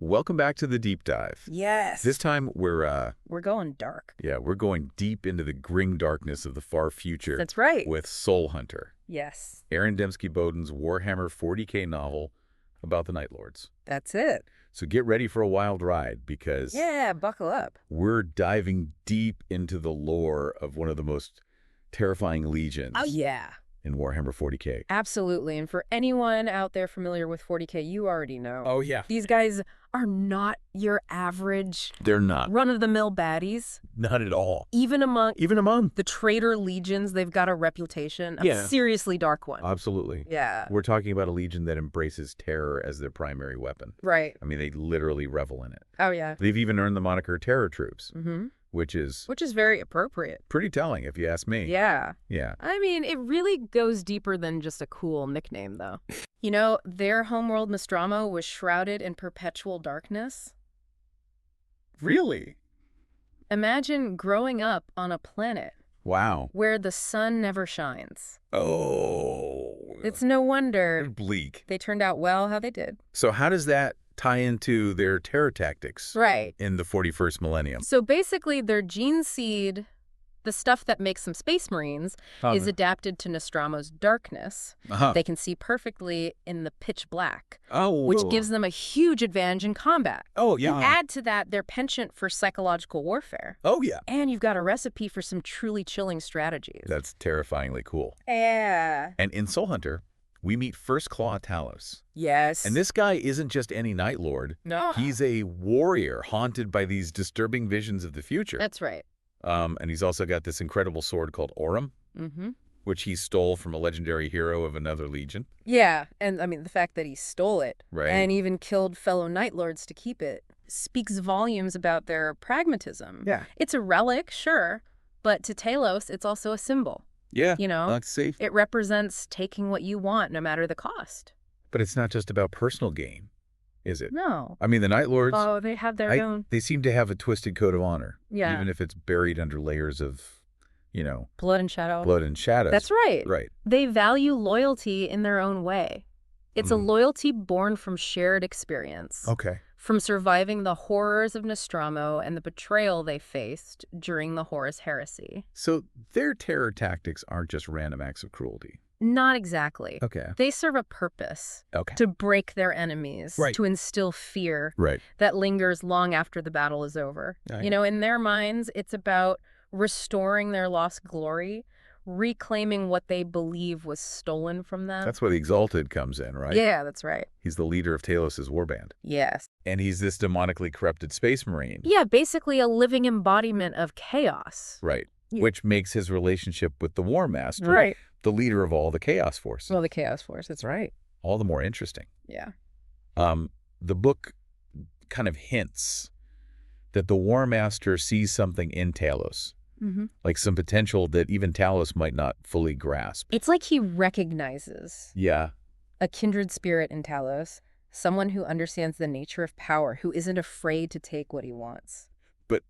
Welcome back to the deep dive. Yes. This time we're going dark. we're going deep into the grim darkness of the far future. That's right. With Soul Hunter. Yes. Aaron Dembski-Bowden's Warhammer 40K novel about the Night Lords. That's it. So get ready for a wild ride because buckle up. we're diving deep into the lore of one of the most terrifying legions Oh, yeah. in Warhammer 40K. Absolutely. And for anyone out there familiar with 40K, you already know. Oh, yeah. These guys are not your average They're not. run-of-the-mill baddies. Not at all. Even among the the traitor legions, they've got a reputation, a seriously dark one. Absolutely. Yeah. We're talking about a legion that embraces terror as their primary weapon. Right. I mean, they literally revel in it. Oh, yeah. They've even earned the moniker Terror Troops, Mm-hmm. which is very appropriate. pretty telling if you ask me. Yeah. Yeah. I mean, it really goes deeper than just a cool nickname, though. You know, their homeworld Nostromo was shrouded in perpetual darkness. Really? Imagine growing up on a planet Wow. where the sun never shines. Oh. It's no wonder bleak. they turned out well how they did. So how does that tie into their terror tactics Right. in the 41st millennium? So basically, their gene seed, the stuff that makes them space marines, is adapted to Nostromo's darkness. They can see perfectly in the pitch black, which gives them a huge advantage in combat. Oh, yeah. Add to that their penchant for psychological warfare. Oh, yeah. And you've got a recipe for some truly chilling strategies. That's terrifyingly cool. Yeah. And in Soul Hunter, we meet First Claw Talos. Yes. And this guy isn't just any Night Lord. No. He's a warrior haunted by these disturbing visions of the future. That's right. And he's also got this incredible sword called Aurum, which he stole from a legendary hero of another legion. Yeah, and I mean, the fact that he stole it Right. and even killed fellow Night Lords to keep it speaks volumes about their pragmatism. Yeah. It's a relic, sure, but to Talos, it's also a symbol. Yeah. You know? That's safe. It represents taking what you want, no matter the cost. But it's not just about personal gain, is it? No. I mean, the Night Lords, Oh, they have their own. they seem to have a twisted code of honor. Yeah. Even if it's buried under layers of, Blood and shadow. blood and shadows. That's right. Right. They value loyalty in their own way. It's a loyalty born from shared experience. Okay. From surviving the horrors of Nostromo and the betrayal they faced during the Horus Heresy. So their terror tactics aren't just random acts of cruelty. Not exactly. Okay. They serve a purpose. Okay. To break their enemies. Right. To instill fear. Right. That lingers long after the battle is over. Oh, yeah. You know, in their minds, it's about restoring their lost glory, reclaiming what they believe was stolen from them. That's where the Exalted comes in, right? Yeah, that's right. He's the leader of Talos' warband. Yes. And he's this demonically corrupted space marine. Yeah, basically a living embodiment of chaos. Right. Yeah. Which makes his relationship with the War Master, Right. the leader of all the Chaos Forces, Well, the Chaos Force, that's right. all the more interesting. Yeah. The book kind of hints that the War Master sees something in Talos, like some potential that even Talos might not fully grasp. It's like he recognizes Yeah. a kindred spirit in Talos, someone who understands the nature of power, who isn't afraid to take what he wants. But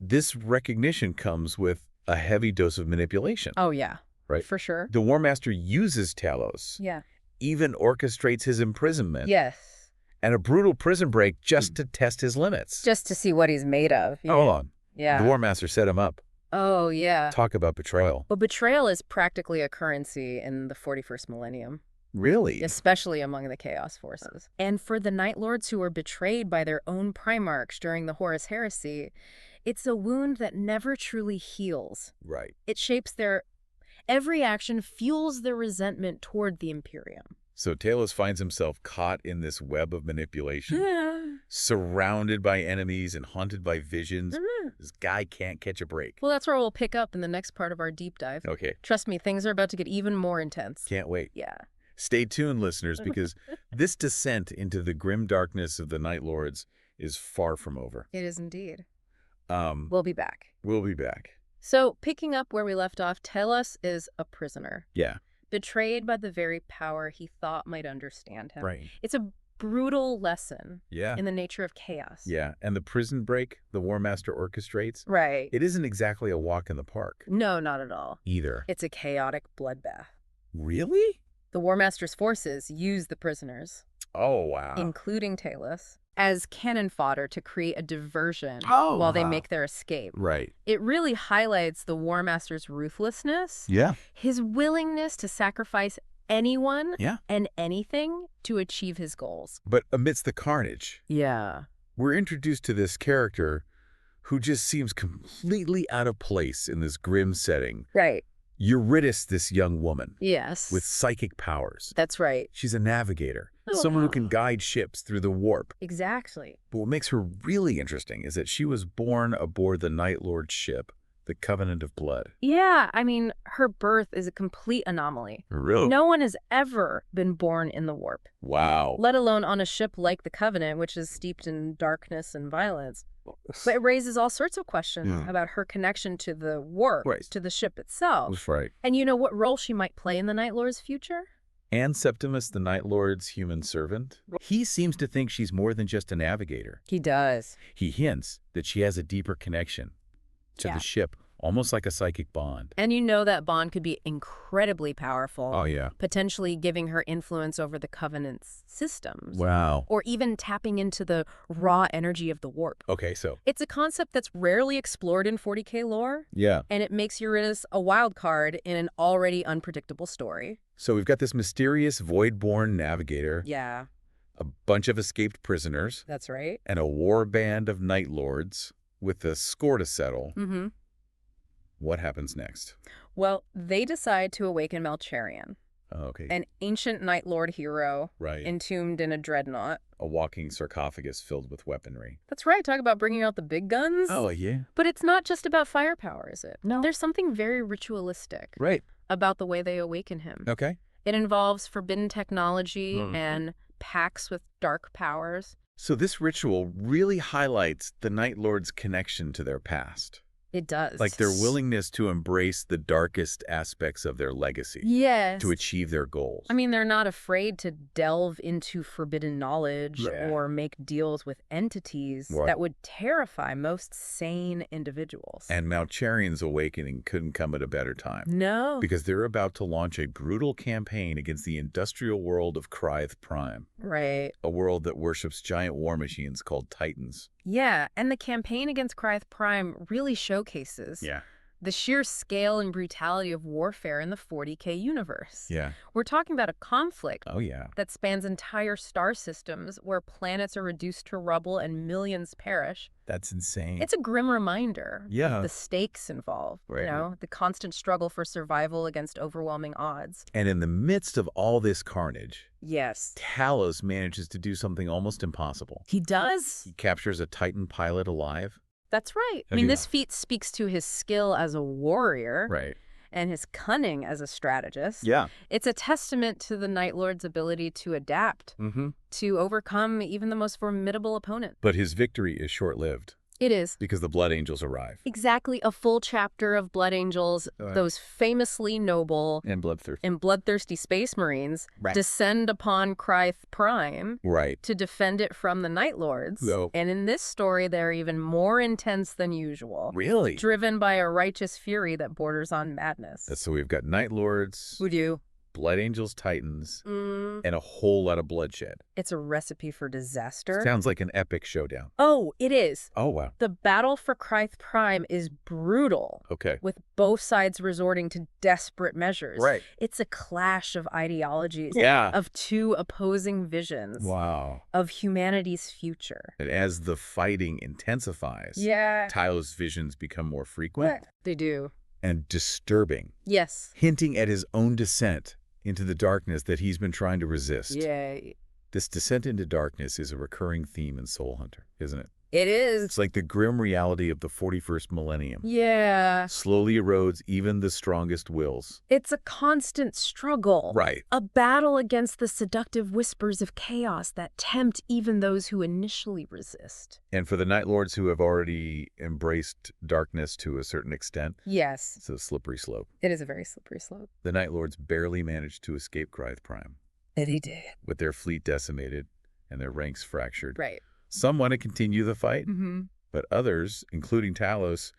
this recognition comes with a heavy dose of manipulation. Oh, yeah. Right. For sure. The War Master uses Talos, Yeah. even orchestrates his imprisonment, Yes. and a brutal prison break just to test his limits. Just to see what he's made of. Oh, hold on. Yeah. The War Master set him up. Oh, yeah. Talk about betrayal. But betrayal is practically a currency in the 41st millennium. Really? Especially among the Chaos Forces. And for the Night Lords who were betrayed by their own primarchs during the Horus Heresy, it's a wound that never truly heals. Right. It shapes their... Every action fuels their resentment toward the Imperium. So Talos finds himself caught in this web of manipulation, surrounded by enemies and haunted by visions. This guy can't catch a break. Well, that's where we'll pick up in the next part of our deep dive. Okay. Trust me, things are about to get even more intense. Can't wait. Yeah. Stay tuned, listeners, because this descent into the grim darkness of the Night Lords is far from over. It is indeed. We'll be back. be back. So, picking up where we left off, Talos is a prisoner. Yeah. Betrayed by the very power he thought might understand him. Right. It's a brutal lesson Yeah. in the nature of chaos. Yeah. And the prison break the War Master orchestrates, Right. it isn't exactly a walk in the park. No, not at all. Either. It's a chaotic bloodbath. Really? The War Master's forces use the prisoners, Oh, wow. including Talos, as cannon fodder to create a diversion while they make their escape. Right. It really highlights the War Master's ruthlessness, his willingness to sacrifice anyone and anything to achieve his goals. But amidst the carnage, we're introduced to this character who just seems completely out of place in this grim setting. Right. Eurydice, this young woman. Yes. With psychic powers. That's right. She's a navigator. Someone who can guide ships through the warp. Exactly. But what makes her really interesting is that she was born aboard the Night Lord's ship, the Covenant of Blood. Yeah, I mean, her birth is a complete anomaly. Really? No one has ever been born in the warp. Wow. Let alone on a ship like the Covenant, which is steeped in darkness and violence. But it raises all sorts of questions about her connection to the warp, to the ship itself. That's right. And you know what role she might play in the Night Lord's future? And Septimus, the Night Lord's human servant, he seems to think she's more than just a navigator. He does. He hints that she has a deeper connection to the ship, almost like a psychic bond. And you know that bond could be incredibly powerful. Oh, yeah. Potentially giving her influence over the Covenant's systems. Wow. Or even tapping into the raw energy of the warp. Okay, so. It's a concept that's rarely explored in 40K lore. Yeah. And it makes Eurydice a wild card in an already unpredictable story. So we've got this mysterious void-born navigator. Yeah. A bunch of escaped prisoners. That's right. And a war band of Night Lords with a score to settle. Mm-hmm. What happens next? Well, they decide to awaken Malcherion. Oh, okay. An ancient Night Lord hero. Right. Entombed in a dreadnought. A walking sarcophagus filled with weaponry. That's right. Talk about bringing out the big guns. Oh, yeah. But it's not just about firepower, is it? No. There's something very ritualistic. Right. About the way they awaken him. Okay. It involves forbidden technology and pacts with dark powers. So this ritual really highlights the Night Lord's connection to their past. It does. Like their willingness to embrace the darkest aspects of their legacy. Yes. To achieve their goals. I mean, they're not afraid to delve into forbidden knowledge or make deals with entities that would terrify most sane individuals. And Malcherion's awakening couldn't come at a better time. No. Because they're about to launch a brutal campaign against the industrial world of Cryth Prime. Right. A world that worships giant war machines called Titans. Yeah, and the campaign against Cryth Prime really showcases the sheer scale and brutality of warfare in the 40K universe. Yeah. We're talking about a conflict that spans entire star systems where planets are reduced to rubble and millions perish. That's insane. It's a grim reminder of the stakes involved, right. You know, the constant struggle for survival against overwhelming odds. And in the midst of all this carnage, yes, Talos manages to do something almost impossible. He does. He captures a Titan pilot alive. That's right. I mean, this feat speaks to his skill as a warrior. Right. And his cunning as a strategist. Yeah. It's a testament to the Night Lord's ability to adapt, to overcome even the most formidable opponent. But his victory is short-lived. It is. Because the Blood Angels arrive. Exactly. A full chapter of Blood Angels, those famously noble and bloodthirsty space marines, descend upon Cryth Prime to defend it from the Night Lords. And in this story, they're even more intense than usual. Really? Driven by a righteous fury that borders on madness. So we've got Night Lords. Voodoo. Blood Angels, Titans, and a whole lot of bloodshed. It's a recipe for disaster. Sounds like an epic showdown. Oh, it is. Oh, wow. The battle for Cryth Prime is brutal. Okay. With both sides resorting to desperate measures. Right. It's a clash of ideologies. Of two opposing visions. Wow. Of humanity's future. And as the fighting intensifies, Talos' visions become more frequent. They do. And disturbing. Yes. Hinting at his own descent into the darkness that he's been trying to resist. Yeah. This descent into darkness is a recurring theme in Soul Hunter, isn't it? It is. It's like the grim reality of the 41st millennium. Yeah. Slowly erodes even the strongest wills. It's a constant struggle. Right. A battle against the seductive whispers of chaos that tempt even those who initially resist. And for the Night Lords who have already embraced darkness to a certain extent, yes, it's a slippery slope. It is a very slippery slope. The Night Lords barely managed to escape Cryth Prime. And he did. With their fleet decimated and their ranks fractured. Right. Some want to continue the fight, but others, including Talos,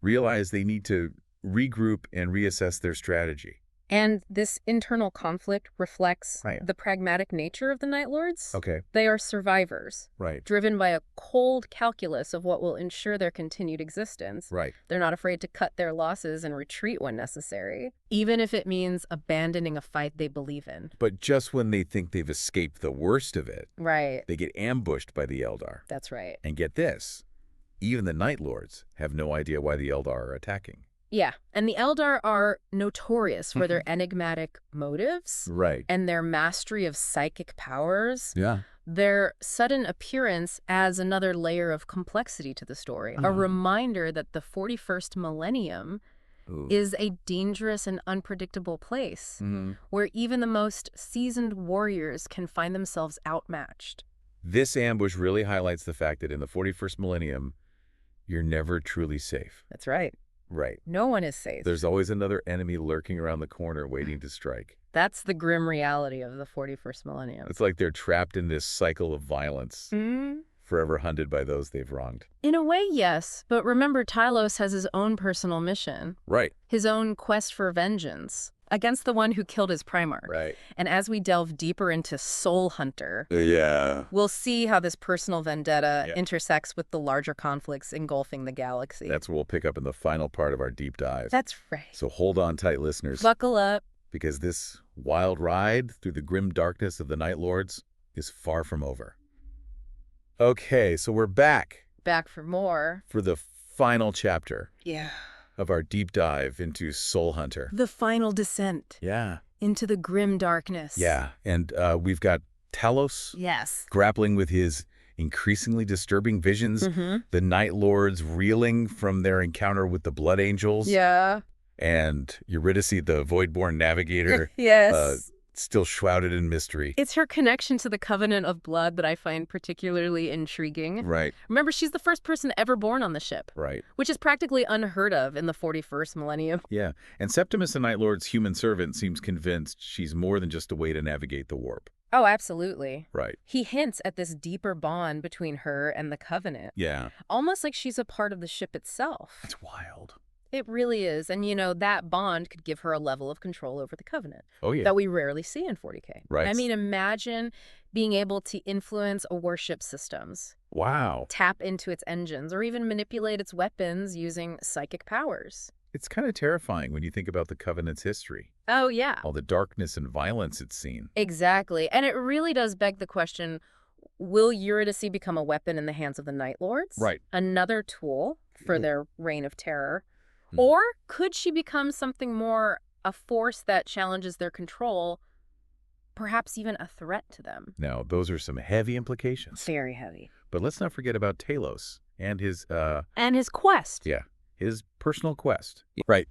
realize they need to regroup and reassess their strategy. And this internal conflict reflects the pragmatic nature of the Night Lords. Okay. They are survivors. Right. Driven by a cold calculus of what will ensure their continued existence. Right. They're not afraid to cut their losses and retreat when necessary, even if it means abandoning a fight they believe in. But just when they think they've escaped the worst of it, they get ambushed by the Eldar. That's right. And get this, even the Night Lords have no idea why the Eldar are attacking. Yeah, and the Eldar are notorious for their enigmatic motives and their mastery of psychic powers. Yeah. Their sudden appearance adds another layer of complexity to the story, a reminder that the 41st millennium is a dangerous and unpredictable place where even the most seasoned warriors can find themselves outmatched. This ambush really highlights the fact that in the 41st millennium, you're never truly safe. That's right. Right. No one is safe. There's always another enemy lurking around the corner waiting to strike. That's the grim reality of the 41st millennium. It's like they're trapped in this cycle of violence, forever hunted by those they've wronged. In a way, yes. But remember, Talos has his own personal mission. Right. His own quest for vengeance against the one who killed his primarch. Right. And as we delve deeper into Soul Hunter, we'll see how this personal vendetta intersects with the larger conflicts engulfing the galaxy. That's what we'll pick up in the final part of our deep dive. That's right. So hold on tight, listeners. Buckle up. Because this wild ride through the grim darkness of the Night Lords is far from over. Okay, so we're back. Back for more. For the final chapter. Yeah. Of our deep dive into Soul Hunter. The final descent. Yeah. Into the grim darkness. Yeah, and we've got Talos. Yes. Grappling with his increasingly disturbing visions. The Night Lords reeling from their encounter with the Blood Angels. Yeah. And Eurydice, the Voidborn navigator. Yes. Still shrouded in mystery. It's her connection to the Covenant of Blood that I find particularly intriguing. Right. Remember, she's the first person ever born on the ship. Right. Which is practically unheard of in the 41st millennium. Yeah. And Septimus, the Night Lord's human servant, seems convinced she's more than just a way to navigate the warp. Oh, absolutely. Right. He hints at this deeper bond between her and the Covenant. Yeah. Almost like she's a part of the ship itself. That's wild. It really is. And, you know, that bond could give her a level of control over the Covenant. Oh, yeah. That we rarely see in 40K. Right. I mean, imagine being able to influence a warship's systems. Wow. Tap into its engines, or even manipulate its weapons using psychic powers. It's kind of terrifying when you think about the Covenant's history. Oh, yeah. All the darkness and violence it's seen. Exactly. And it really does beg the question, will Eurydice become a weapon in the hands of the Night Lords? Right. Another tool for their reign of terror? Or could she become something more, a force that challenges their control, perhaps even a threat to them? Now, those are some heavy implications. Very heavy. But let's not forget about Talos and his... And his quest. Yeah, his personal quest. Right.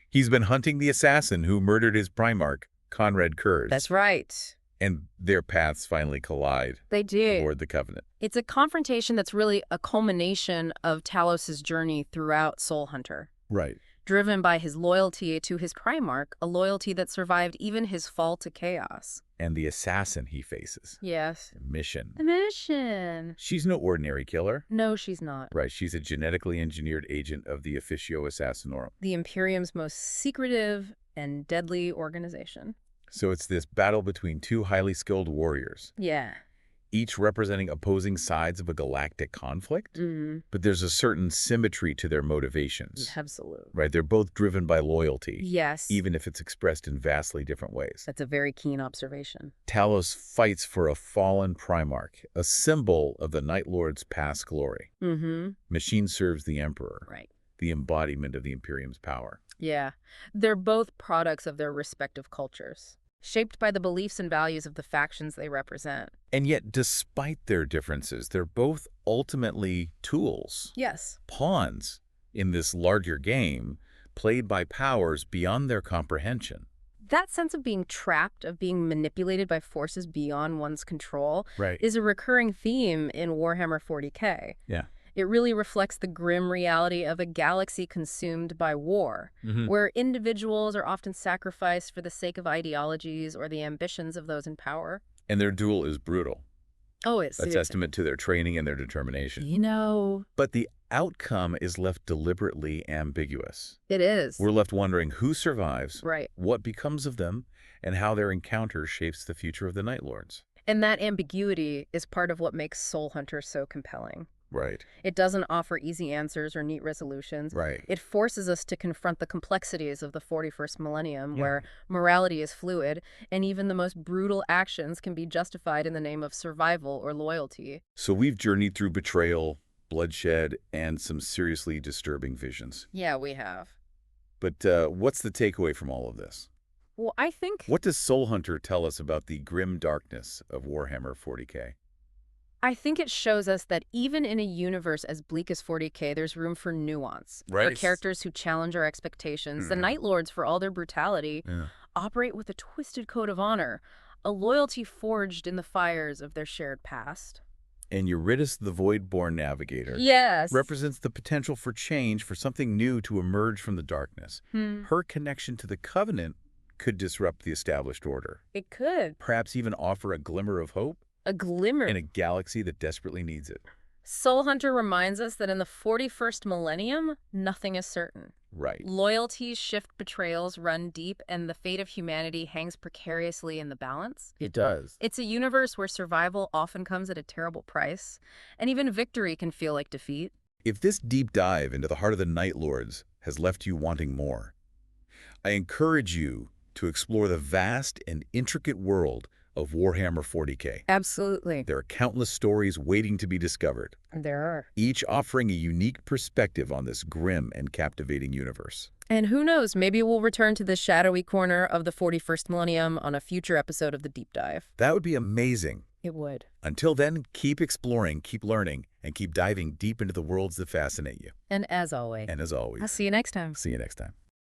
He's been hunting the assassin who murdered his primarch, Conrad Kurz. That's right. And their paths finally collide. They do. Aboard the Covenant. It's a confrontation that's really a culmination of Talos' journey throughout Soul Hunter. Right. Driven by his loyalty to his primarch, a loyalty that survived even his fall to chaos. And the assassin he faces. Yes. Mission. A mission. She's no ordinary killer. No, she's not. Right. She's a genetically engineered agent of the Officio Assassinorum. The Imperium's most secretive and deadly organization. So it's this battle between two highly skilled warriors. Yeah. Each representing opposing sides of a galactic conflict. But there's a certain symmetry to their motivations. Absolutely. Right? They're both driven by loyalty. Yes. Even if it's expressed in vastly different ways. That's a very keen observation. Talos fights for a fallen primarch, a symbol of the Night Lord's past glory. Machine serves the Emperor. Right. The embodiment of the Imperium's power. Yeah. They're both products of their respective cultures, shaped by the beliefs and values of the factions they represent. And yet, despite their differences, they're both ultimately tools. Yes. Pawns in this larger game, played by powers beyond their comprehension. That sense of being trapped, of being manipulated by forces beyond one's control, Right. is a recurring theme in Warhammer 40K. Yeah. It really reflects the grim reality of a galaxy consumed by war, where individuals are often sacrificed for the sake of ideologies or the ambitions of those in power. And their duel is brutal. Oh, it's a testament to their training and their determination. You know. But the outcome is left deliberately ambiguous. It is. We're left wondering who survives, right, what becomes of them, and how their encounter shapes the future of the Night Lords. And that ambiguity is part of what makes Soul Hunter so compelling. Right. It doesn't offer easy answers or neat resolutions. Right. It forces us to confront the complexities of the 41st millennium, where morality is fluid, and even the most brutal actions can be justified in the name of survival or loyalty. So we've journeyed through betrayal, bloodshed, and some seriously disturbing visions. Yeah, we have. But what's the takeaway from all of this? Well, I think... What does Soul Hunter tell us about the grim darkness of Warhammer 40K? I think it shows us that even in a universe as bleak as 40K, there's room for nuance. Right. For characters who challenge our expectations. The Night Lords, for all their brutality, operate with a twisted code of honor, a loyalty forged in the fires of their shared past. And Eurydice the Voidborn Navigator represents the potential for change, for something new to emerge from the darkness. Her connection to the Covenant could disrupt the established order. It could. Perhaps even offer a glimmer of hope. A glimmer. In a galaxy that desperately needs it. Soul Hunter reminds us that in the 41st millennium, nothing is certain. Right. Loyalties shift, betrayals run deep, and the fate of humanity hangs precariously in the balance. It does. It's a universe where survival often comes at a terrible price, and even victory can feel like defeat. If this deep dive into the heart of the Night Lords has left you wanting more, I encourage you to explore the vast and intricate world of Warhammer 40K. Absolutely. There are countless stories waiting to be discovered. There are. Each offering a unique perspective on this grim and captivating universe. And who knows, maybe we'll return to this shadowy corner of the 41st millennium on a future episode of The Deep Dive. That would be amazing. It would. Until then, keep exploring, keep learning, and keep diving deep into the worlds that fascinate you. And as always. I'll see you next time. See you next time.